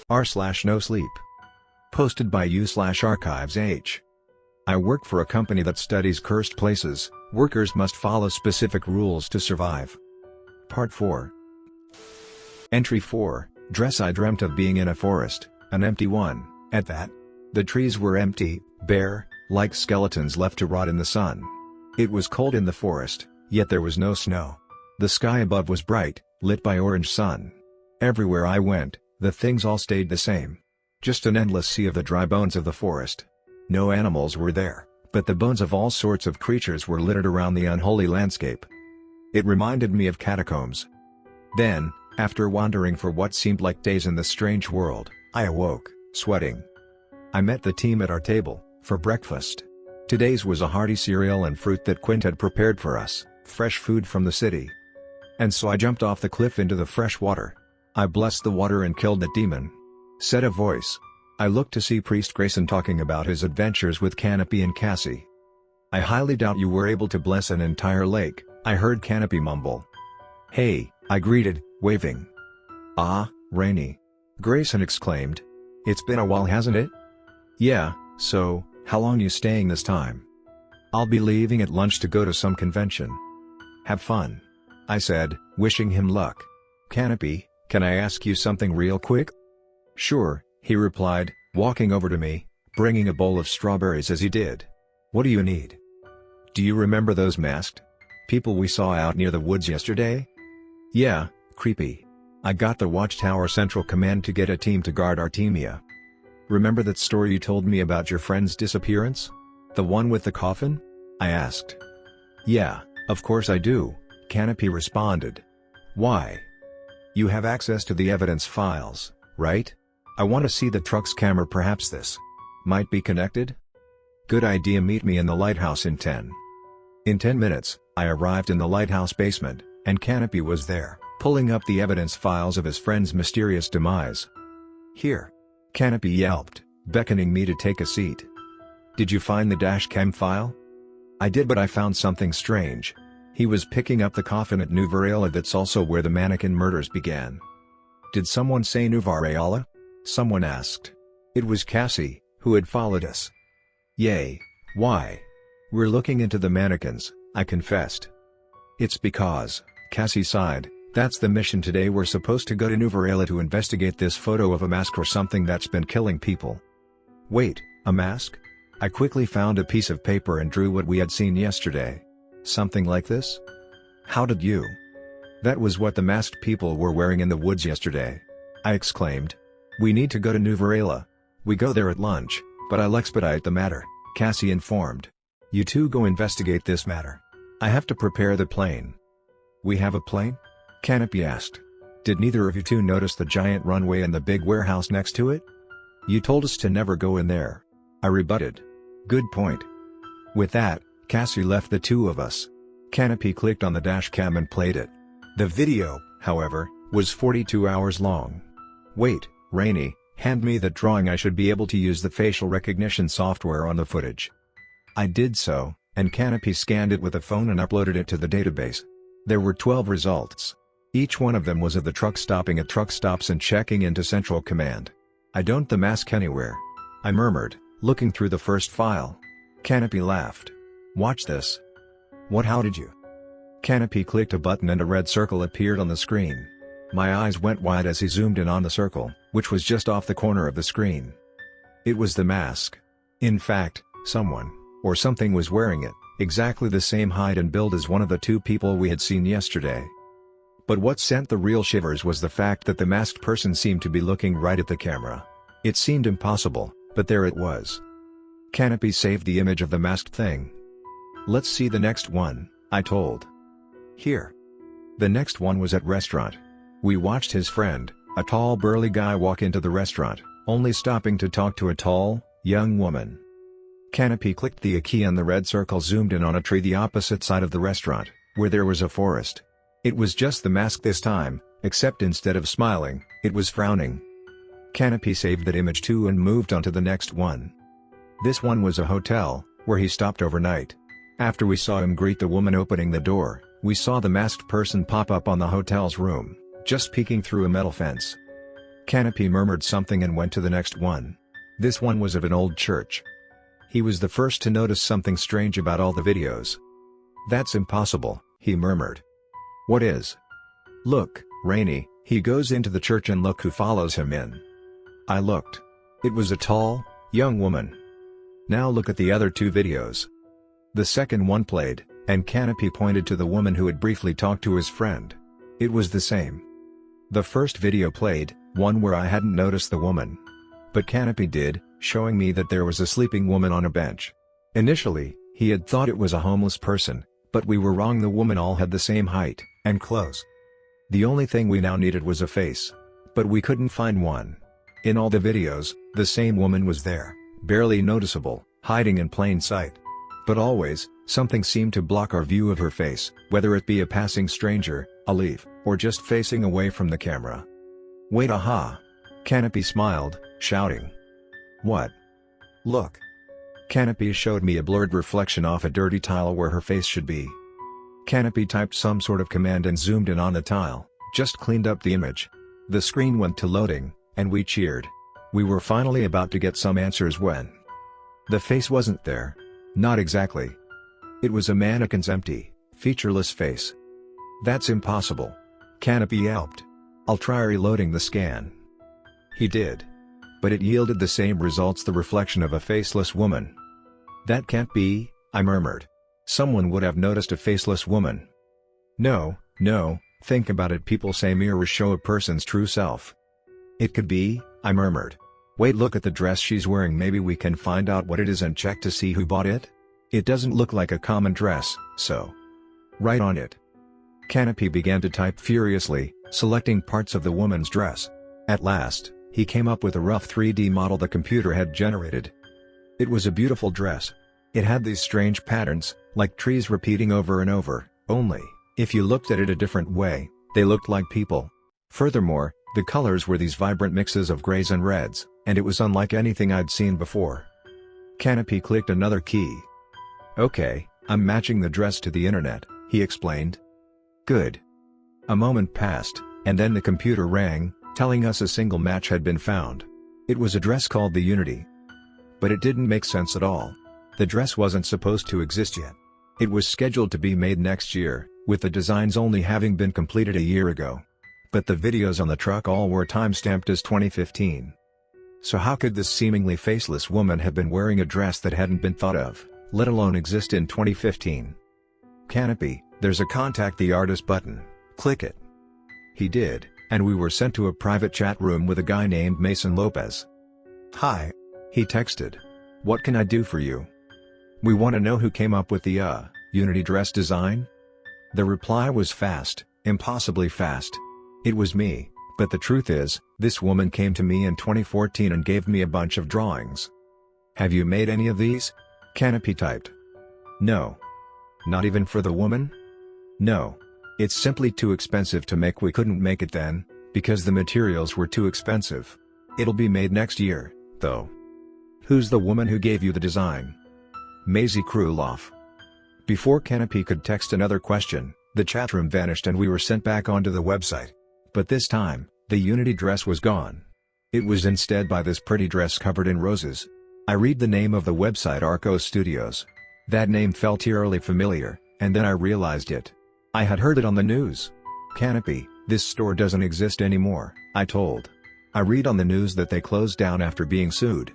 r/Nosleep. Posted by u/archives-h. I work for a company that studies cursed places. Workers must follow specific rules to survive. Part 4. Entry 4, Dress. I dreamt of being in a forest, an empty one, at that. The trees were empty, bare, like skeletons left to rot in the sun. It was cold in the forest, yet there was no snow. The sky above was bright, lit by orange sun. Everywhere I went, the things all stayed the same. Just an endless sea of the dry bones of the forest. No animals were there, but the bones of all sorts of creatures were littered around the unholy landscape. It reminded me of catacombs. Then, after wandering for what seemed like days in the strange world, I awoke, sweating. I met the team at our table, for breakfast. Today's was a hearty cereal and fruit that Quint had prepared for us, fresh food from the city. And so I jumped off the cliff into the fresh water. I blessed the water and killed that demon. Said a voice. I looked to see Priest Grayson talking about his adventures with Canopy and Cassie. I highly doubt you were able to bless an entire lake, I heard Canopy mumble. Hey, I greeted, waving. Ah, Rainy. Grayson exclaimed. It's been a while, hasn't it? Yeah, so, how long you staying this time? I'll be leaving at lunch to go to some convention. Have fun. I said, wishing him luck. Canopy, can I ask you something real quick? Sure, he replied, walking over to me, bringing a bowl of strawberries as he did. What do you need? Do you remember those masked people we saw out near the woods yesterday? Yeah, creepy. I got the Watchtower Central Command to get a team to guard Artemia. Remember that story you told me about your friend's disappearance? The one with the coffin? I asked. Yeah, of course I do, Canopy responded. Why? You have access to the evidence files, right? I want to see the truck's camera. Perhaps this might be connected? Good idea. Meet me in the lighthouse in 10. In 10 minutes, I arrived in the lighthouse basement, and Canopy was there, pulling up the evidence files of his friend's mysterious demise. Here. Canopy yelped, beckoning me to take a seat. Did you find the dashcam file? I did, but I found something strange. He was picking up the coffin at New Varela. That's also where the mannequin murders began. Did someone say New Varela? Someone asked. It was Cassie, who had followed us. Yay. Why? We're looking into the mannequins, I confessed. It's because, Cassie sighed, that's the mission today. We're supposed to go to New Varela to investigate this photo of a mask or something that's been killing people. Wait, a mask? I quickly found a piece of paper and drew what we had seen yesterday. Something like this? How did you? That was what the masked people were wearing in the woods yesterday. I exclaimed. We need to go to New Varela. We go there at lunch, but I'll expedite the matter, Cassie informed. You two go investigate this matter. I have to prepare the plane. We have a plane? Canopy asked. Did neither of you two notice the giant runway and the big warehouse next to it? You told us to never go in there. I rebutted. Good point. With that, Cassie left the two of us. Canopy clicked on the dash cam and played it. The video, however, was 42 hours long. Wait, Rainy, hand me that drawing. I should be able to use the facial recognition software on the footage. I did so, and Canopy scanned it with a phone and uploaded it to the database. There were 12 results. Each one of them was of the truck stopping at truck stops and checking into Central Command. I don't the mask anywhere. I murmured, looking through the first file. Canopy laughed. Watch this. What? How did you? Canopy clicked a button and a red circle appeared on the screen. My eyes went wide as he zoomed in on the circle, which was just off the corner of the screen. It was the mask. In fact, someone, or something was wearing it, exactly the same height and build as one of the two people we had seen yesterday. But what sent the real shivers was the fact that the masked person seemed to be looking right at the camera. It seemed impossible, but there it was. Canopy saved the image of the masked thing. Let's see the next one, I told. Here. The next one was at restaurant. We watched his friend, a tall burly guy, walk into the restaurant, only stopping to talk to a tall, young woman. Canopy clicked the key and the red circle zoomed in on a tree the opposite side of the restaurant, where there was a forest. It was just the mask this time, except instead of smiling, it was frowning. Canopy saved that image too and moved on to the next one. This one was a hotel, where he stopped overnight. After we saw him greet the woman opening the door, we saw the masked person pop up on the hotel's room, just peeking through a metal fence. Canopy murmured something and went to the next one. This one was of an old church. He was the first to notice something strange about all the videos. "That's impossible," he murmured. "What is?" "Look, Rainey." He goes into the church and look who follows him in. I looked. It was a tall, young woman. "Now look at the other two videos." The second one played, and Canopy pointed to the woman who had briefly talked to his friend. It was the same. The first video played, one where I hadn't noticed the woman. But Canopy did, showing me that there was a sleeping woman on a bench. Initially, he had thought it was a homeless person, but we were wrong. The woman all had the same height and clothes. The only thing we now needed was a face. But we couldn't find one. In all the videos, the same woman was there, barely noticeable, hiding in plain sight. But always, something seemed to block our view of her face, whether it be a passing stranger, a leaf, or just facing away from the camera. "Wait, aha!" Canopy smiled, shouting. "What?" "Look." Canopy showed me a blurred reflection off a dirty tile where her face should be. Canopy typed some sort of command and zoomed in on the tile, just cleaned up the image. The screen went to loading, and we cheered. We were finally about to get some answers when the face wasn't there. Not exactly. It was a mannequin's empty, featureless face. "That's impossible." Canopy yelped. "I'll try reloading the scan." He did. But it yielded the same results, the reflection of a faceless woman. "That can't be," I murmured. "Someone would have noticed a faceless woman." No, think about it. People say mirrors show a person's true self." "It could be," I murmured. "Wait, look at the dress she's wearing. Maybe we can find out what it is and check to see who bought it? It doesn't look like a common dress, so write on it." Canopy began to type furiously, selecting parts of the woman's dress. At last, he came up with a rough 3D model the computer had generated. It was a beautiful dress. It had these strange patterns, like trees repeating over and over, only, if you looked at it a different way, they looked like people. Furthermore, the colors were these vibrant mixes of grays and reds, and it was unlike anything I'd seen before. Canopy clicked another key. "Okay, I'm matching the dress to the internet," he explained. "Good." A moment passed, and then the computer rang, telling us a single match had been found. It was a dress called the Unity. But it didn't make sense at all. The dress wasn't supposed to exist yet. It was scheduled to be made next year, with the designs only having been completed a year ago. But the videos on the truck all were timestamped as 2015. So how could this seemingly faceless woman have been wearing a dress that hadn't been thought of, let alone exist in 2015? "Canopy, there's a contact the artist button, click it." He did, and we were sent to a private chat room with a guy named Mason Lopez. "Hi," he texted. "What can I do for you? We want to know who came up with the Unity dress design?" The reply was fast, impossibly fast. It was me, but the truth is, this woman came to me in 2014 and gave me a bunch of drawings. "Have you made any of these?" Canopy typed. "No." "Not even for the woman?" "No. It's simply too expensive to make. We couldn't make it then, because the materials were too expensive. It'll be made next year, though." "Who's the woman who gave you the design?" "Maisie Kruloff." Before Canopy could text another question, the chatroom vanished and we were sent back onto the website. But this time, the Unity dress was gone. It was instead by this pretty dress covered in roses. I read the name of the website, Arco Studios. That name felt eerily familiar, and then I realized it. I had heard it on the news. "Canopy, this store doesn't exist anymore," I told. "I read on the news that they closed down after being sued."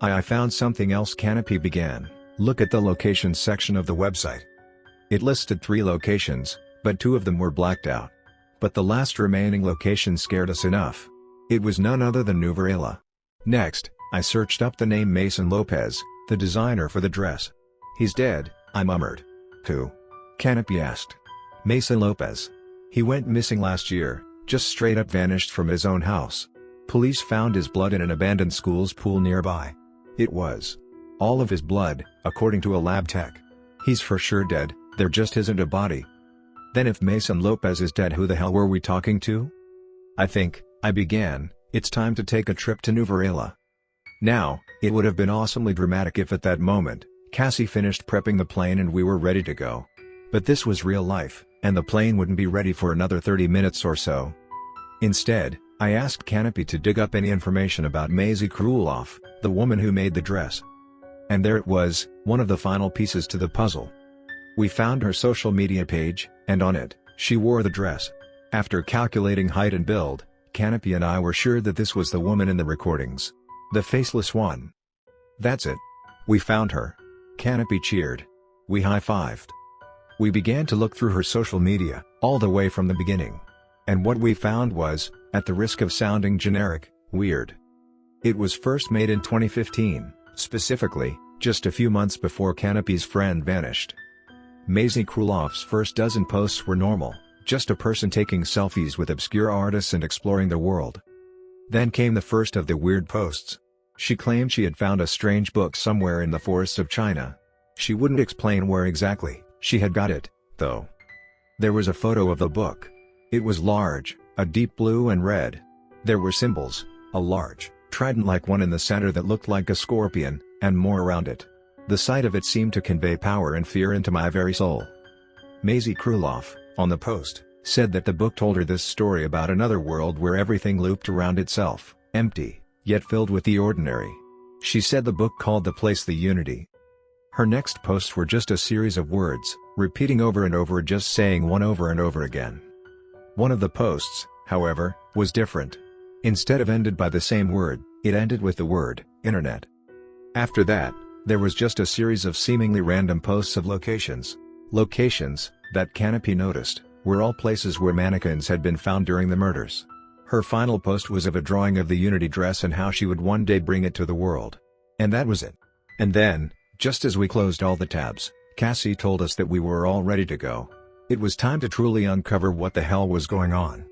I found something else," Canopy began. "Look at the locations section of the website." It listed 3 locations, but 2 of them were blacked out. But the last remaining location scared us enough. It was none other than New Varela. Next, I searched up the name Mason Lopez, the designer for the dress. "He's dead," I murmured. "Who?" Canopy asked. "Mason Lopez. He went missing last year, just straight up vanished from his own house. Police found his blood in an abandoned school's pool nearby. It was all of his blood, according to a lab tech. He's for sure dead, there just isn't a body." "Then if Mason Lopez is dead, who the hell were we talking to?" I began, "It's time to take a trip to New Varela." Now, it would have been awesomely dramatic if at that moment, Cassie finished prepping the plane and we were ready to go. But this was real life, and the plane wouldn't be ready for another 30 minutes or so. Instead, I asked Canopy to dig up any information about Maisie Kruloff, the woman who made the dress. And there it was, one of the final pieces to the puzzle. We found her social media page, and on it, she wore the dress. After calculating height and build, Canopy and I were sure that this was the woman in the recordings. The faceless one. That's it. We found her. Canopy cheered. We high-fived. We began to look through her social media, all the way from the beginning. And what we found was, at the risk of sounding generic, weird. It was first made in 2015, specifically, just a few months before Canopy's friend vanished. Maisie Kruloff's first dozen posts were normal, just a person taking selfies with obscure artists and exploring the world. Then came the first of the weird posts. She claimed she had found a strange book somewhere in the forests of China. She wouldn't explain where exactly she had got it, though. There was a photo of the book. It was large, a deep blue and red. There were symbols, a large, trident-like one in the center that looked like a scorpion, and more around it. The sight of it seemed to convey power and fear into my very soul. Maisie Kruloff, on the post, said that the book told her this story about another world where everything looped around itself, empty, yet filled with the ordinary. She said the book called the place the Unity. Her next posts were just a series of words, repeating over and over, just saying one over and over again. One of the posts, however, was different. Instead of ended by the same word, it ended with the word, internet. After that, there was just a series of seemingly random posts of locations. Locations, that Canopy noticed, were all places where mannequins had been found during the murders. Her final post was of a drawing of the Unity dress and how she would one day bring it to the world. And that was it. And then, just as we closed all the tabs, Cassie told us that we were all ready to go. It was time to truly uncover what the hell was going on.